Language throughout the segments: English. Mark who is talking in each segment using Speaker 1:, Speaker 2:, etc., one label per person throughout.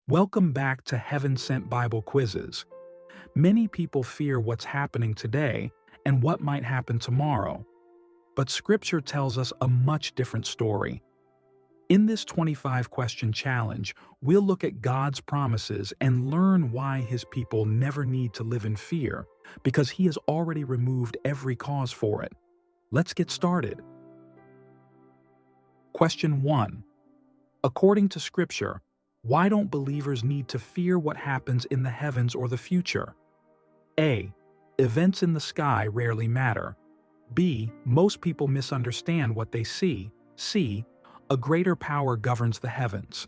Speaker 1: Welcome back to Heaven Sent Bible Quizzes. Many people fear what's happening today and what might happen tomorrow, but Scripture tells us a much different story. In this 25-question challenge, we'll look at God's promises and learn why His people never need to live in fear, because He has already removed every cause for it. Let's get started. Question 1. According to Scripture, why don't believers need to fear what happens in the heavens or the future? A. Events in the sky rarely matter. B. Most people misunderstand what they see. C. A greater power governs the heavens.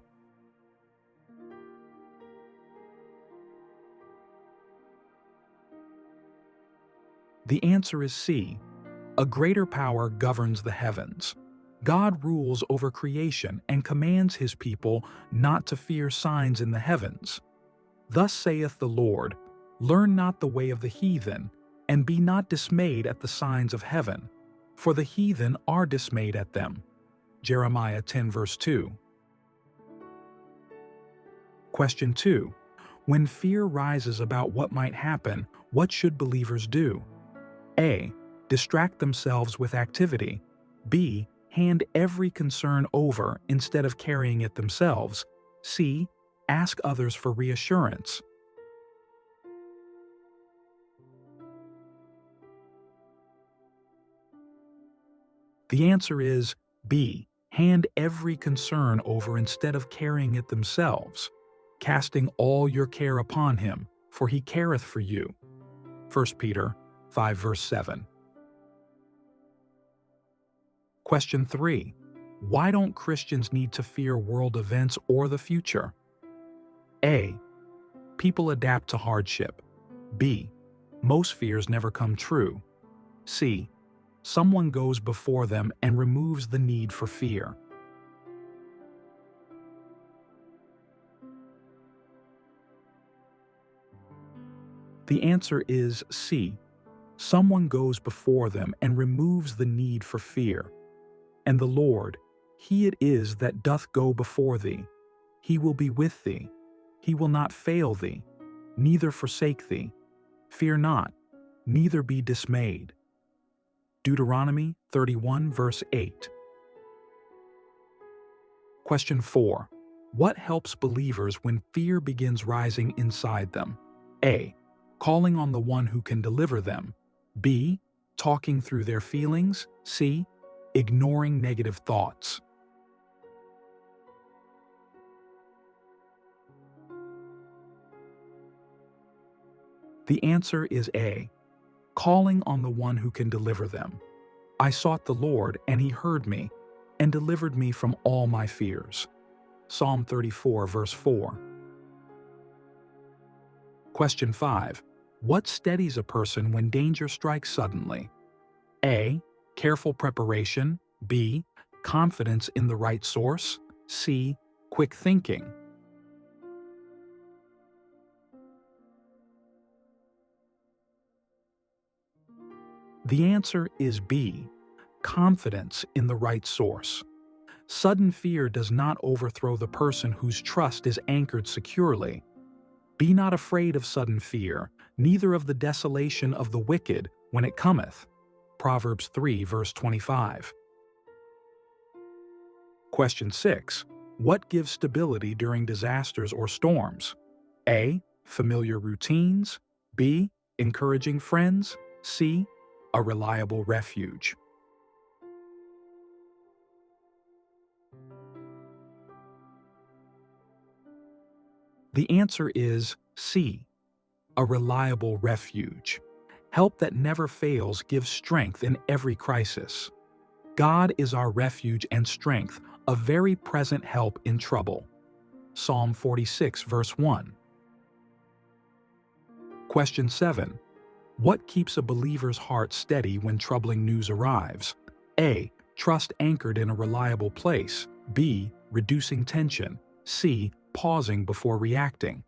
Speaker 1: The answer is C. A greater power governs the heavens. God rules over creation and commands His people not to fear signs in the heavens. Thus saith the Lord, Learn not the way of the heathen, and be not dismayed at the signs of heaven, for the heathen are dismayed at them. Jeremiah 10 verse 2. Question 2. When fear rises about what might happen, what should believers do? A. Distract themselves with activity. B. Hand every concern over instead of carrying it themselves. C. Ask others for reassurance. The answer is B. Hand every concern over instead of carrying it themselves, casting all your care upon Him, for He careth for you. 1 Peter 5 verse 7. Question 3. Why don't Christians need to fear world events or the future? A. People adapt to hardship. B. Most fears never come true. C. Someone goes before them and removes the need for fear. The answer is C. Someone goes before them and removes the need for fear. And the Lord, He it is that doth go before thee. He will be with thee. He will not fail thee, neither forsake thee. Fear not, neither be dismayed. Deuteronomy 31 verse 8. Question 4. What helps believers when fear begins rising inside them? A. Calling on the one who can deliver them. B. Talking through their feelings. C. Ignoring negative thoughts. The answer is A. Calling on the one who can deliver them. I sought the Lord, and He heard me, and delivered me from all my fears. Psalm 34 verse 4. Question 5. What steadies a person when danger strikes suddenly? A. Careful preparation. B. Confidence in the right source. C. Quick thinking. The answer is B. Confidence in the right source. Sudden fear does not overthrow the person whose trust is anchored securely. Be not afraid of sudden fear, neither of the desolation of the wicked when it cometh. Proverbs 3 verse 25. Question 6. What gives stability during disasters or storms? A. Familiar routines. B. Encouraging friends. C. A reliable refuge. The answer is C. A reliable refuge. Help that never fails gives strength in every crisis. God is our refuge and strength, a very present help in trouble. Psalm 46 verse 1. Question 7. What keeps a believer's heart steady when troubling news arrives? A. Trust anchored in a reliable place. B. Reducing tension. C. Pausing before reacting.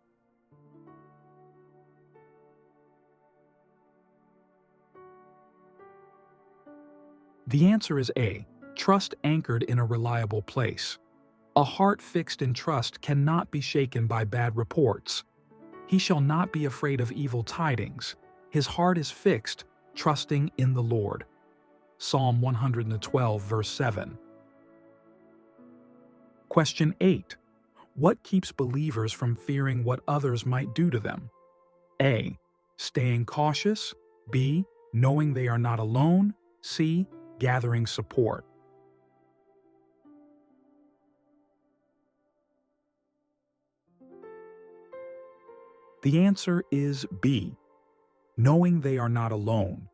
Speaker 1: The answer is A. Trust anchored in a reliable place. A heart fixed in trust cannot be shaken by bad reports. He shall not be afraid of evil tidings. His heart is fixed, trusting in the Lord. Psalm 112, verse 7. Question 8. What keeps believers from fearing what others might do to them? A. Staying cautious. B. Knowing they are not alone. C. Gathering support. The answer is B. Knowing they are not alone.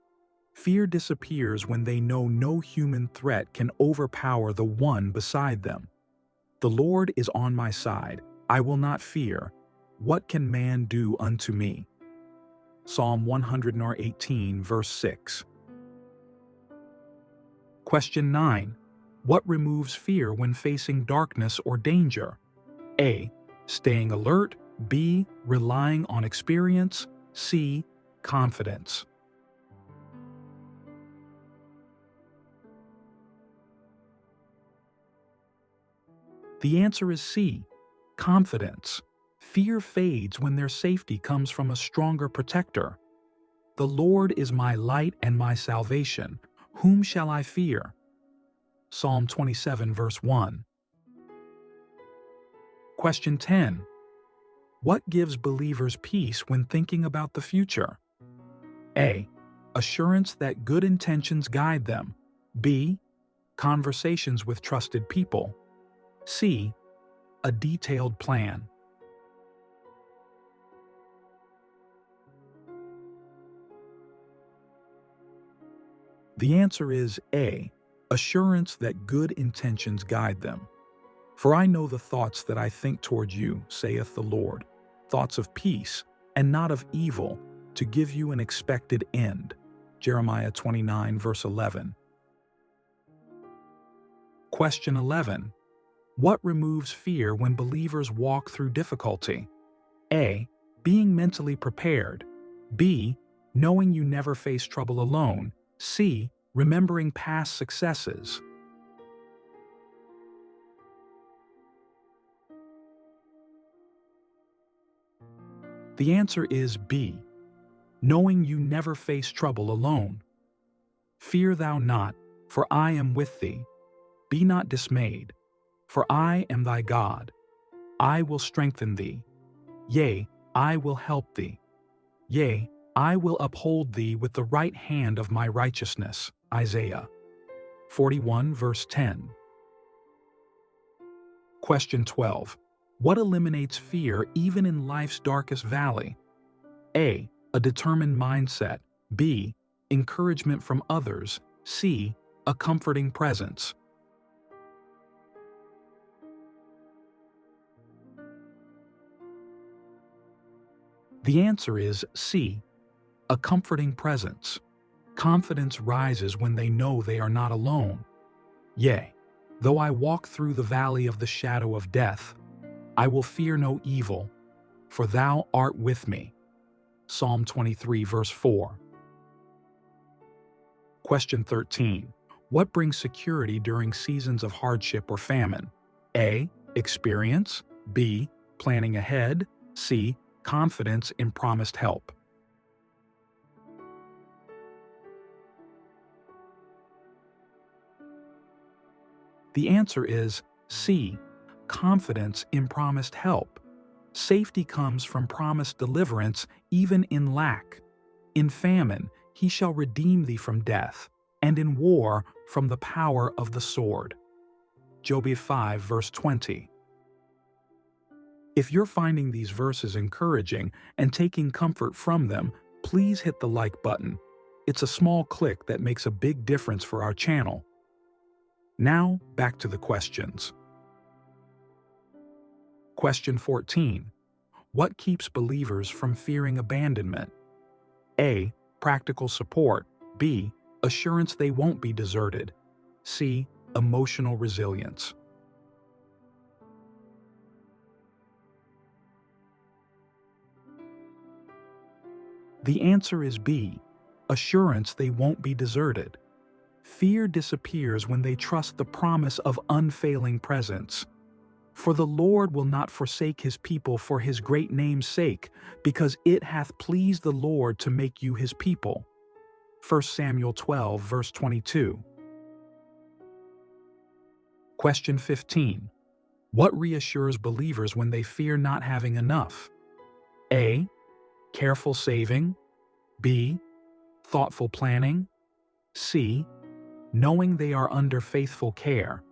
Speaker 1: Fear disappears when they know no human threat can overpower the one beside them. The Lord is on my side. I will not fear. What can man do unto me? Psalm 118, verse 6. Question 9. What removes fear when facing darkness or danger? A. Staying alert. B. Relying on experience. C. Confidence. The answer is C. Confidence. Fear fades when their safety comes from a stronger protector. The Lord is my light and my salvation. Whom shall I fear? Psalm 27, verse 1. Question 10. What gives believers peace when thinking about the future? A. Assurance that good intentions guide them. B. Conversations with trusted people. C. A detailed plan. The answer is A. Assurance that good intentions guide them. For I know the thoughts that I think toward you, saith the Lord, thoughts of peace and not of evil, to give you an expected end. Jeremiah 29, verse 11. Question 11. What removes fear when believers walk through difficulty? A. Being mentally prepared. B. Knowing you never face trouble alone. C. Remembering past successes. The answer is B. Knowing you never face trouble alone. Fear thou not, for I am with thee. Be not dismayed, for I am thy God. I will strengthen thee. Yea, I will help thee. Yea, I will uphold thee with the right hand of my righteousness. Isaiah 41, verse 10. Question 12. What eliminates fear even in life's darkest valley? A. A determined mindset. B. Encouragement from others. C. A comforting presence. The answer is C. A comforting presence. Confidence rises when they know they are not alone. Yea, though I walk through the valley of the shadow of death, I will fear no evil, for thou art with me. Psalm 23, verse 4. Question 13. What brings security during seasons of hardship or famine? A. Experience. B. Planning ahead. C. Confidence in promised help. The answer is C. Confidence in promised help. Safety comes from promised deliverance even in lack. In famine, he shall redeem thee from death, and in war from the power of the sword. Job 5, verse 20. If you're finding these verses encouraging and taking comfort from them, please hit the like button. It's a small click that makes a big difference for our channel. Now, back to the questions. Question 14. What keeps believers from fearing abandonment? A. Practical support. B. Assurance they won't be deserted. C. Emotional resilience. The answer is B. Assurance they won't be deserted. Fear disappears when they trust the promise of unfailing presence. For the Lord will not forsake his people for his great name's sake, because it hath pleased the Lord to make you his people. 1 Samuel 12, verse 22. Question 15. What reassures believers when they fear not having enough? A. Careful saving. B. Thoughtful planning. C. Knowing they are under faithful care.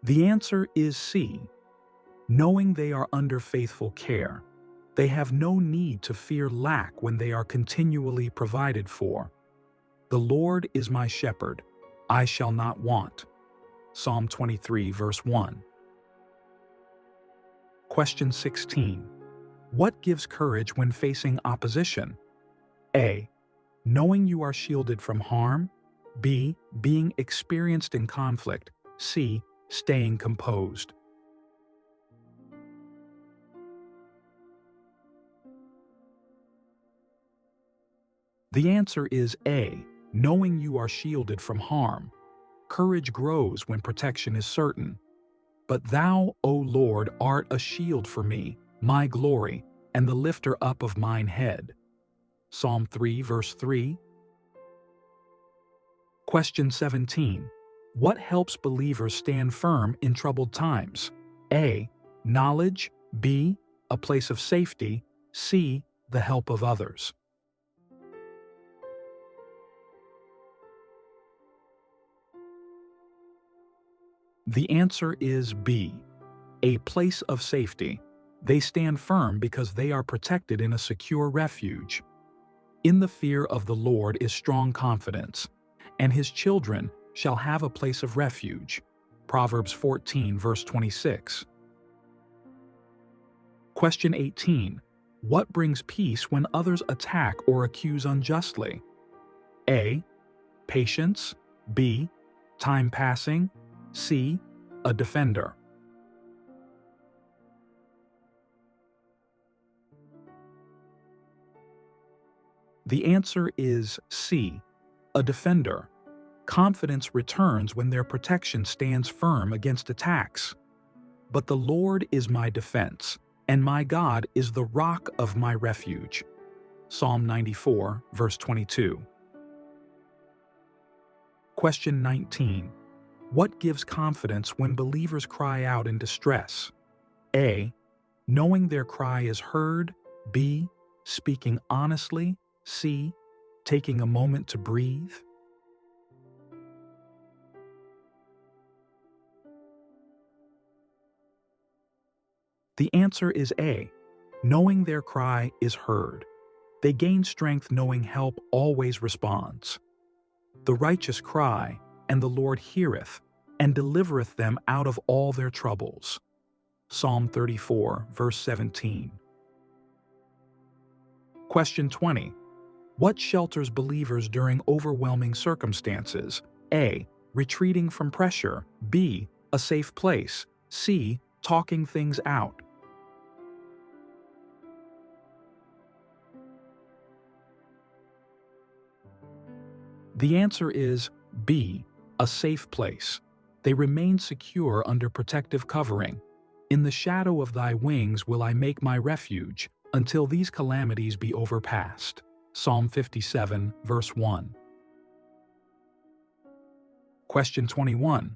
Speaker 1: The answer is C. Knowing they are under faithful care. They have no need to fear lack when they are continually provided for. The Lord is my shepherd, I shall not want. Psalm 23, verse 1. Question 16. What gives courage when facing opposition? A. Knowing you are shielded from harm. B. Being experienced in conflict. C. Staying composed. The answer is A. Knowing you are shielded from harm. Courage grows when protection is certain. But thou, O Lord, art a shield for me, my glory, and the lifter up of mine head. Psalm 3, verse 3. Question 17. What helps believers stand firm in troubled times? A. Knowledge. B. A place of safety. C. The help of others. The answer is B. A place of safety. They stand firm because they are protected in a secure refuge. In the fear of the Lord is strong confidence, and his children shall have a place of refuge. Proverbs 14, verse 26. Question 18. What brings peace when others attack or accuse unjustly? A. Patience. B. Time passing. C. A defender. The answer is C. A defender. Confidence returns when their protection stands firm against attacks. But the Lord is my defense, and my God is the rock of my refuge. Psalm 94, verse 22. Question 19. What gives confidence when believers cry out in distress? A. Knowing their cry is heard. B. Speaking honestly. C. Taking a moment to breathe. The answer is A. Knowing their cry is heard. They gain strength knowing help always responds. The righteous cry, and the Lord heareth, and delivereth them out of all their troubles. Psalm 34, verse 17. Question 20. What shelters believers during overwhelming circumstances? A. Retreating from pressure. B. A safe place. C. Talking things out. The answer is B. A safe place. They remain secure under protective covering. In the shadow of thy wings will I make my refuge, until these calamities be overpast. Psalm 57, verse 1. Question 21.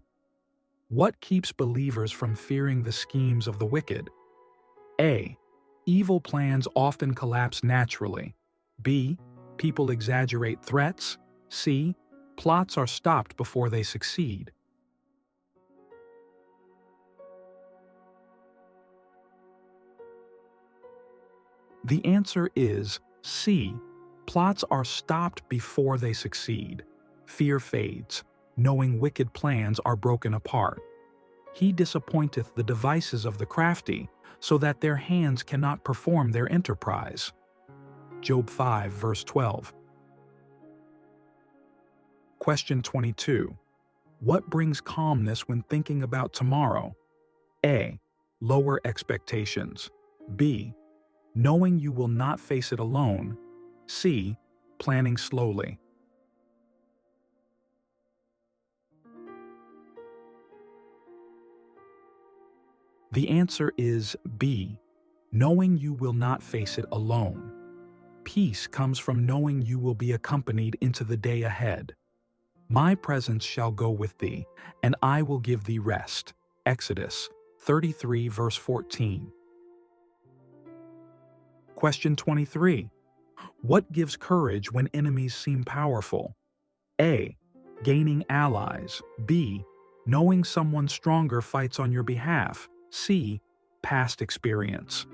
Speaker 1: What keeps believers from fearing the schemes of the wicked? A. Evil plans often collapse naturally. B. People exaggerate threats. C. Plots are stopped before they succeed. The answer is C. Plots are stopped before they succeed. Fear fades, knowing wicked plans are broken apart. He disappointeth the devices of the crafty, so that their hands cannot perform their enterprise. Job 5, verse 12. Question 22. What brings calmness when thinking about tomorrow? A. Lower expectations. B. Knowing you will not face it alone. C. Planning slowly. The answer is B. Knowing you will not face it alone. Peace comes from knowing you will be accompanied into the day ahead. My presence shall go with thee, and I will give thee rest. Exodus 33 verse 14. Question 23. What gives courage when enemies seem powerful? A. Gaining allies. B. Knowing someone stronger fights on your behalf. C. Past experience.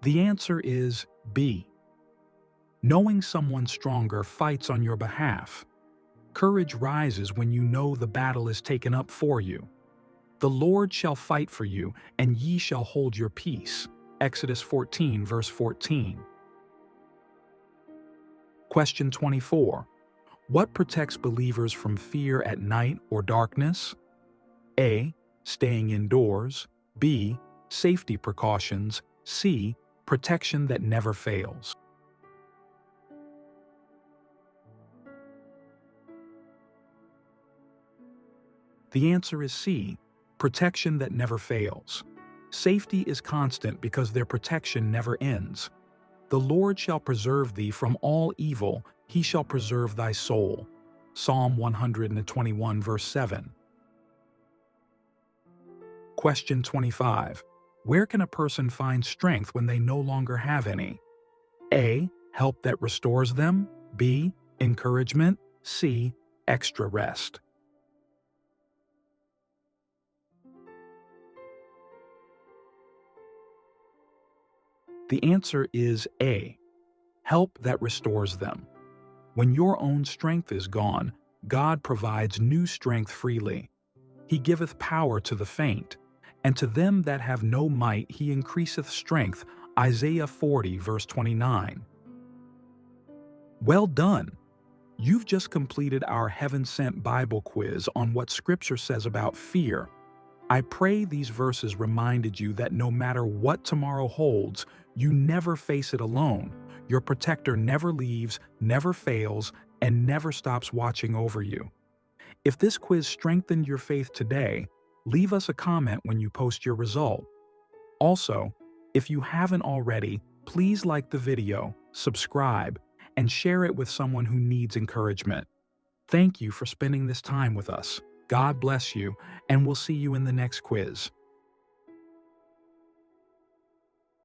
Speaker 1: The answer is B. Knowing someone stronger fights on your behalf. Courage rises when you know the battle is taken up for you. The Lord shall fight for you, and ye shall hold your peace. Exodus 14 verse 14. Question 24. What protects believers from fear at night or darkness? A. Staying indoors. B. Safety precautions. C. Protection that never fails. The answer is C. Protection that never fails. Safety is constant because their protection never ends. The Lord shall preserve thee from all evil, he shall preserve thy soul. Psalm 121 verse 7. Question 25. Where can a person find strength when they no longer have any? A. Help that restores them. B. Encouragement. C. Extra rest. The answer is A. Help that restores them. When your own strength is gone, God provides new strength freely. He giveth power to the faint, and to them that have no might he increaseth strength. Isaiah 40 verse 29. Well done! You've just completed our heaven-sent Bible quiz on what Scripture says about fear. I pray these verses reminded you that no matter what tomorrow holds, you never face it alone. Your protector never leaves, never fails, and never stops watching over you. If this quiz strengthened your faith today, leave us a comment when you post your result. Also, if you haven't already, please like the video, subscribe, and share it with someone who needs encouragement. Thank you for spending this time with us. God bless you, and we'll see you in the next quiz.